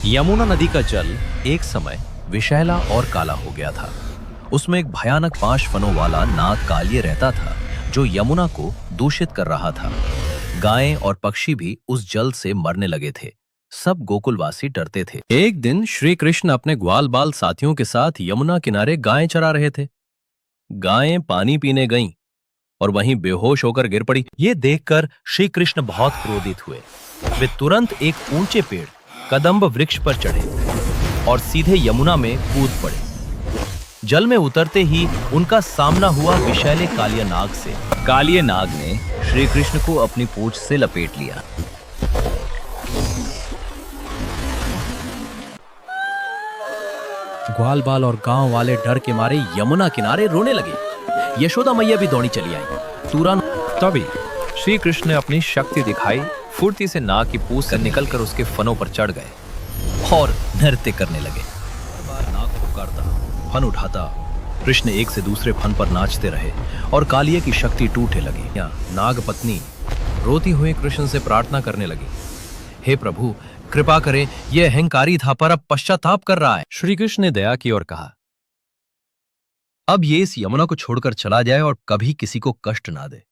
यमुना नदी का जल एक समय विषैला और काला हो गया था। उसमें एक भयानक 5 फनों वाला नाग कालिए रहता था जो यमुना को दूषित कर रहा था। गायें और पक्षी भी उस जल से मरने लगे थे। सब गोकुलवासी डरते थे। एक दिन श्री कृष्ण अपने ग्वाल बाल साथियों के साथ यमुना किनारे गायें चरा रहे थे। गायें पानी पीने गईं और वहीं बेहोश होकर गिर पड़ी। ये देखकर श्री कृष्ण बहुत क्रोधित हुए। वे तुरंत एक ऊंचे पेड़ कदम्ब वृक्ष पर चढ़े और सीधे यमुना में कूद पड़े। जल में उतरते ही उनका सामना हुआ विषैले कालिया नाग से। कालिया नाग ने श्री कृष्ण को अपनी पूंछ से लपेट लिया। ग्वाल बाल और गांव वाले डर के मारे यमुना किनारे रोने लगे। यशोदा मैया भी दौड़ी चली आई। तुरंत तभी श्री कृष्ण ने अपनी शक्ति दिखाई। फुर्ती से नाग की पूंछ से निकलकर उसके फनों पर चढ़ गए और नृत्य करने लगे। नाग पुकारता, फन उठाता, कृष्ण एक से दूसरे फन पर नाचते रहे और कालिया की शक्ति टूटने लगी। नाग पत्नी रोती हुई कृष्ण से प्रार्थना करने लगी, हे प्रभु कृपा करें, यह अहंकारी था पर अब पश्चाताप कर रहा है। श्री कृष्ण ने दया की और कहा, अब ये इस यमुना को छोड़कर चला जाए और कभी किसी को कष्ट ना दे।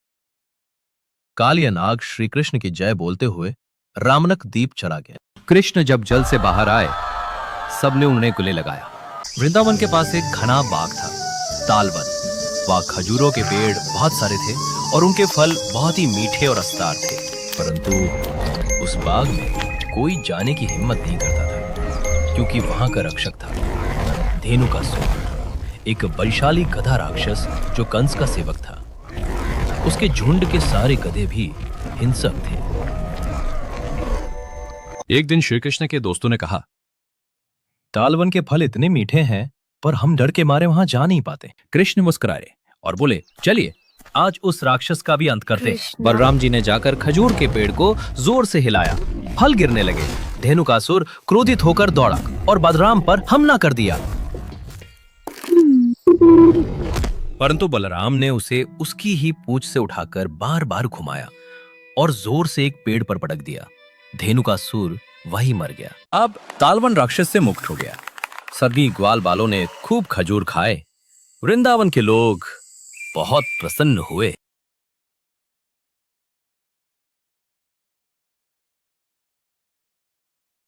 कालिया नाग श्री कृष्ण की जय बोलते हुए रामनक द्वीप चला गया। कृष्ण जब जल से बाहर आए, सबने उन्हें गले लगाया। वृंदावन के पास एक घना बाग था, तालवन। वहां खजूरों के पेड़ बहुत सारे थे और उनके फल बहुत ही मीठे और रसदार थे। परंतु उस बाग में कोई जाने की हिम्मत नहीं करता था, क्योंकि वहां का रक्षक था धेनुकासुर, एक बलशाली गधा राक्षस जो कंस का सेवक था। उसके झुंड के सारे गधे भी हिंसक थे। एक दिन श्री कृष्ण के दोस्तों ने कहा, तालवन के फल इतने मीठे हैं पर हम डर के मारे वहां जा नहीं पाते। कृष्ण मुस्कुराए और बोले, चलिए आज उस राक्षस का भी अंत करते। बलराम जी ने जाकर खजूर के पेड़ को जोर से हिलाया, फल गिरने लगे। धेनुकासुर क्रोधित होकर दौड़ा और बलराम पर हमला कर दिया। परंतु बलराम ने उसे उसकी ही पूंछ से उठाकर बार बार घुमाया और जोर से एक पेड़ पर पटक दिया। धेनुकासुर वही मर गया। अब तालवन राक्षस से मुक्त हो गया। सभी ग्वाल बालों ने खूब खजूर खाए। वृंदावन के लोग बहुत प्रसन्न हुए।